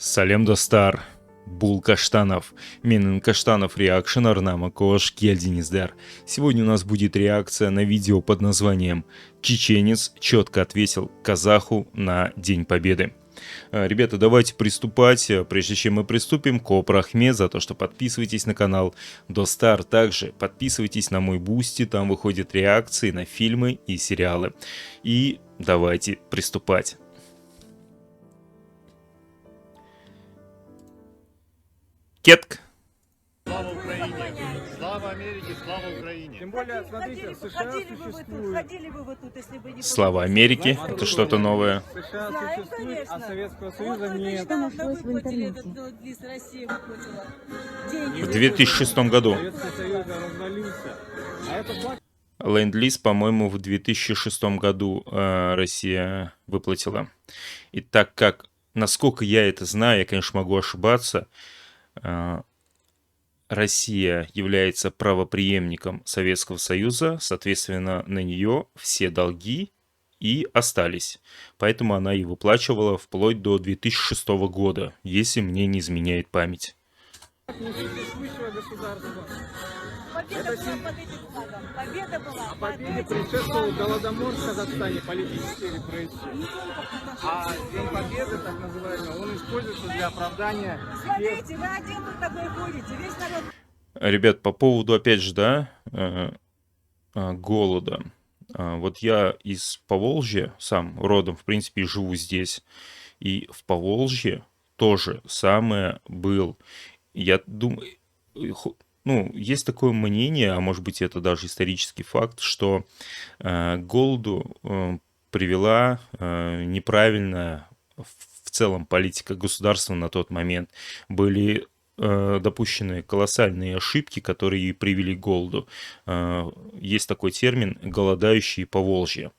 Салем достар. Бул Каштанов. Менен Каштанов реакшн Арнама Кош Кельдиниздар. Сегодня у нас будет реакция на видео под названием «Чеченец четко ответил казаху на День Победы». Ребята, давайте приступать. Прежде чем мы приступим, Коп Рахмет за то, что подписывайтесь на канал Достар. Также подписывайтесь на мой Бусти, там выходят реакции на фильмы и сериалы. И давайте приступать. Кетк. Слава Украине! Слава Америке! Слава Украине! Тем более, смотрите, США существует. Ходили бы вы тут, если бы не Слава Америке. Это что-то новое. США Знаем, существует, а конечно. Советского Вот Союза только нет. недавно выплатили этот ленд-лиз, Россия выплатила. Деньги. В 2006 году. Советский Союз развалился. А это факт. Ленд-лиз, по-моему, в 2006 году Россия выплатила. И так как, насколько я это знаю, я, конечно, могу ошибаться, Россия является правопреемником Советского Союза, соответственно, на нее все долги и остались. Поэтому она и выплачивала вплоть до 2006 года, если мне не изменяет память. Несуществующего государства. Победа была под этим флагом. Победа была под Победе этим предшествовал флагом. Голодомор в Казахстане, политические репрессии. Не только под нашим. А День Победы, так называемый, он используется для оправдания тех. Смотрите, вы один тут такой ходите, весь народ. Ребят, по поводу, опять же, да, голода. Вот я из Поволжья, сам родом, в принципе, и живу здесь. И в Поволжье тоже самое был. Я думаю, ну, есть такое мнение, а может быть, это даже исторический факт, что к голоду привела неправильная в целом политика государства на тот момент. Были допущены колоссальные ошибки, которые и привели к голоду. Есть такой термин «голодающие Поволжье».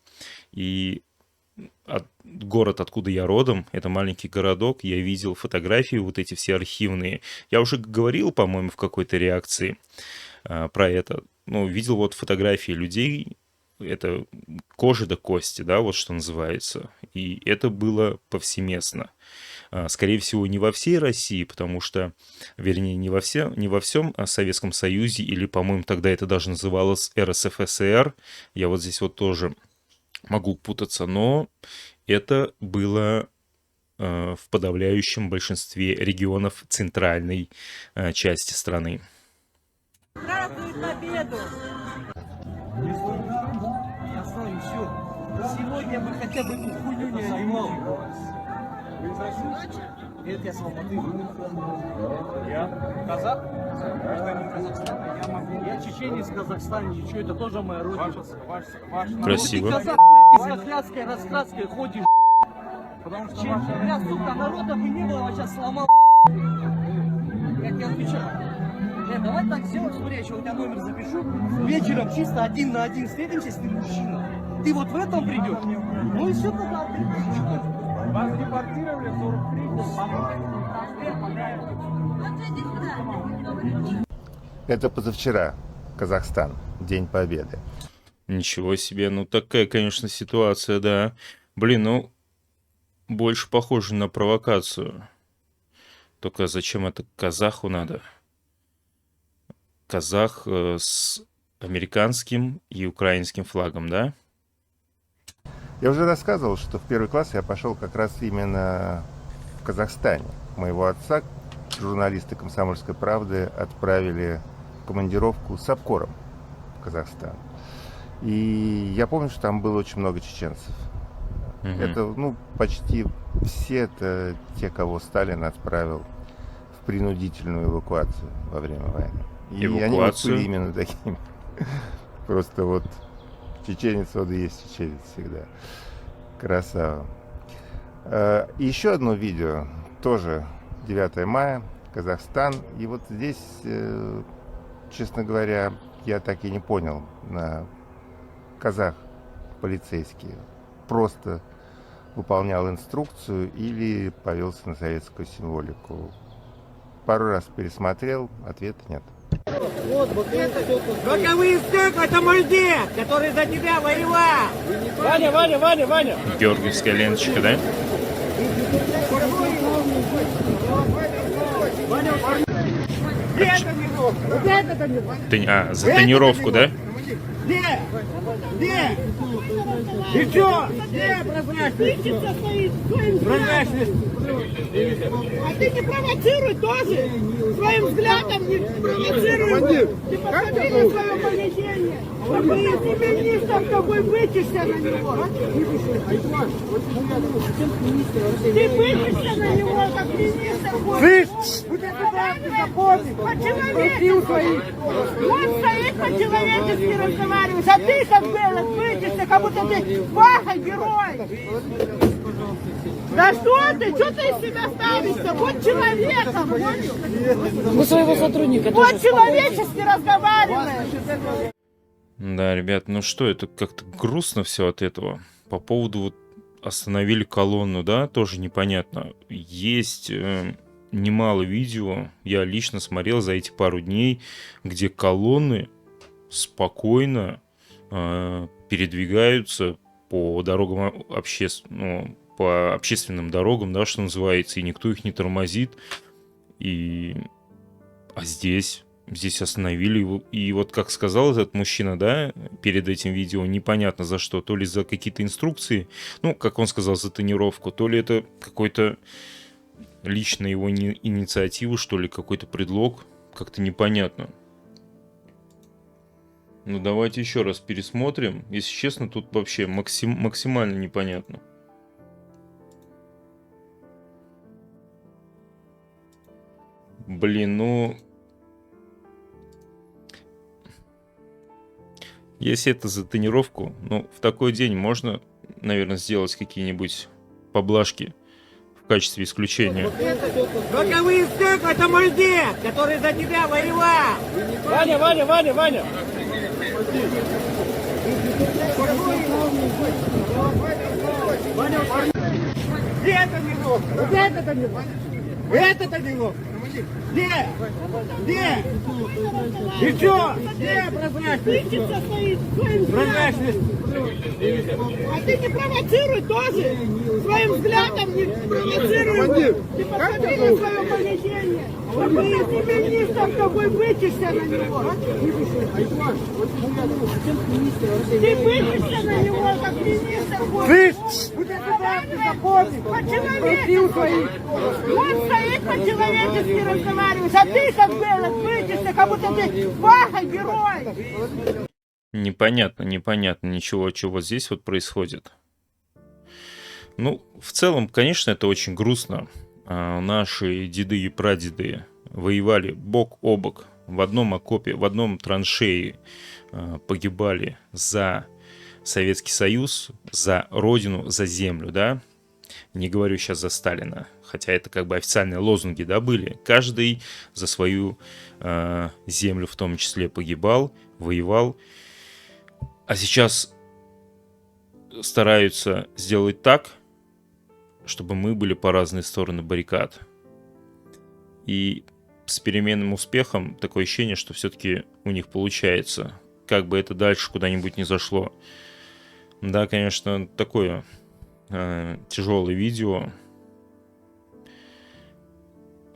И город, откуда я родом, это маленький городок, я видел фотографии, вот эти все архивные. Я уже говорил, по-моему, в какой-то реакции про это. Ну, видел вот фотографии людей, это кожа до кости, да, вот что называется. И это было повсеместно. Скорее всего, не во всей России, потому что, вернее, не во всем Советском Союзе, или, по-моему, тогда это даже называлось РСФСР. Я вот здесь вот тоже могу путаться, но это было в подавляющем большинстве регионов центральной части страны. Празднует победу. Оставим все. Сегодня бы хотя бы эту хуйню не снимал. Это я с Алматы. Я казах, гражданин Казахстана. Я могу. Я чеченец в Казахстане. Что это тоже моя родина. Красиво. Ты казах, с хохлядской, раскраской ходишь. Потому что я, сука, народа бы не было, а сейчас сломал. Я тебе отвечаю. Давай так сделаем, смотри, я еще у тебя номер запишу. Вечером чисто 1 на 1 встретимся, если ты мужчина. Ты вот в этом придешь. Ну и все тогда. Вас депортировали в 43. Это позавчера, Казахстан, День Победы. Ничего себе, ну такая, конечно, ситуация, да. Блин, ну, больше похоже на провокацию. Только зачем это казаху надо? Казах с американским и украинским флагом, да? Я уже рассказывал, что в первый класс я пошел как раз именно в Казахстане. Моего отца, журналисты «Комсомольской правды», отправили в командировку с обкором в Казахстан. И я помню, что там было очень много чеченцев. Это, ну, почти все это те, кого Сталин отправил в принудительную эвакуацию во время войны. И они вот были именно такими. Просто вот чеченец, он и есть чеченец всегда. Красава. И еще одно видео, тоже 9 мая, Казахстан. И вот здесь, честно говоря, я так и не понял, казах полицейский просто выполнял инструкцию или повелся на советскую символику. Пару раз пересмотрел, ответа нет. Только выездок, это мой дед, который за тебя воевал. Ваня. Георгиевская ленточка, да? Вот это тренировка. За тренировку, да? Где? Где? И что? Где прозрачность? Прозрачность. А ты не провоцируй тоже. Своим взглядом не провоцируй. Ты посмотри на свое поведение. Если министр такой, вытишься на него. Ты вытишься на него, как министр. Слышь, вот это да, ты запомни. По-человечески. Он стоит по-человечески разговаривает. А ты как Белых вытишься, как будто ты Ваха герой. Да что ты? Что ты из себя ставишься? Вот человеком. Мы своего сотрудника тоже Вот человечески разговариваешь. Да, ребят, ну что, это как-то грустно все от этого. По поводу вот остановили колонну, да, тоже непонятно. Есть немало видео, я лично смотрел за эти пару дней, где колонны спокойно передвигаются по дорогам по общественным дорогам, да, что называется, и никто их не тормозит. А здесь остановили его. И вот как сказал этот мужчина, да, перед этим видео, непонятно за что. То ли за какие-то инструкции, ну, как он сказал, за тренировку, то ли это какой-то личная его инициатива, что ли, какой-то предлог. Как-то непонятно. Ну, давайте еще раз пересмотрим. Если честно, тут вообще максимально непонятно. Блин, ну... Если это за тренировку, ну, в такой день можно, наверное, сделать какие-нибудь поблажки в качестве исключения. Роковые стек, это мой дед, который за тебя воевал. Ваня. Где это тренировка? Вот это тренировка. Это тренировка. Где? Где? И что? Где прозрачность? Вытишься своим Прозрачность. А ты не провоцируй тоже. Своим взглядом не провоцируй. Ты посмотри на свое поведение. Если министр такой, вытишься на него. Ты вытишься на него, как министр. Слышь, вот это да, ты запомни. По-человечески. Он стоит по-человечески разговаривает. А ты как Белых вытишься, как будто ты Ваха герой. Непонятно ничего, что вот здесь вот происходит. Ну, в целом, конечно, это очень грустно. Наши деды и прадеды воевали бок о бок в одном окопе, в одном траншее, погибали за Советский Союз, за родину, за землю, да. Не говорю сейчас за Сталина, хотя это как бы официальные лозунги, да, были. Каждый за свою землю в том числе погибал, воевал. А сейчас стараются сделать так, чтобы мы были по разные стороны баррикад. И с переменным успехом такое ощущение, что все-таки у них получается. Как бы это дальше куда-нибудь не зашло. Да, конечно, такое тяжелое видео.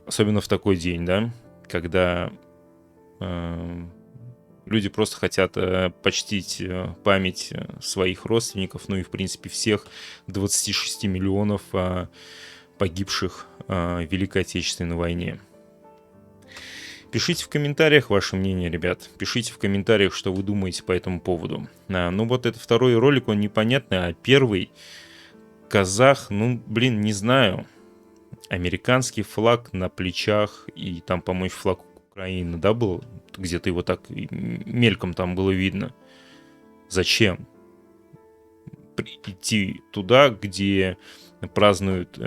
Особенно в такой день, да, когда люди просто хотят почтить память своих родственников, ну и, в принципе, всех 26 миллионов погибших в Великой Отечественной войне. Пишите в комментариях ваше мнение, ребят. Пишите в комментариях, что вы думаете по этому поводу. Ну вот это второй ролик, он непонятный, а первый казах, ну, блин, не знаю. Американский флаг на плечах, и там, по-моему, флаг Украины, да, был? Где-то его так мельком там было видно. Зачем? Идти туда, где празднуют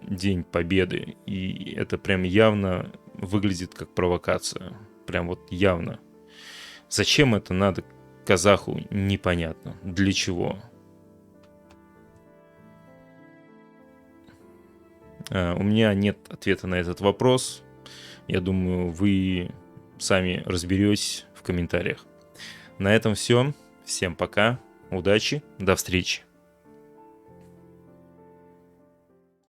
День Победы. И это прям явно выглядит как провокация. Прям вот явно. Зачем это надо казаху, непонятно. Для чего? У меня нет ответа на этот вопрос. Я думаю, вы сами разберетесь в комментариях. На этом все. Всем пока. Удачи. До встречи.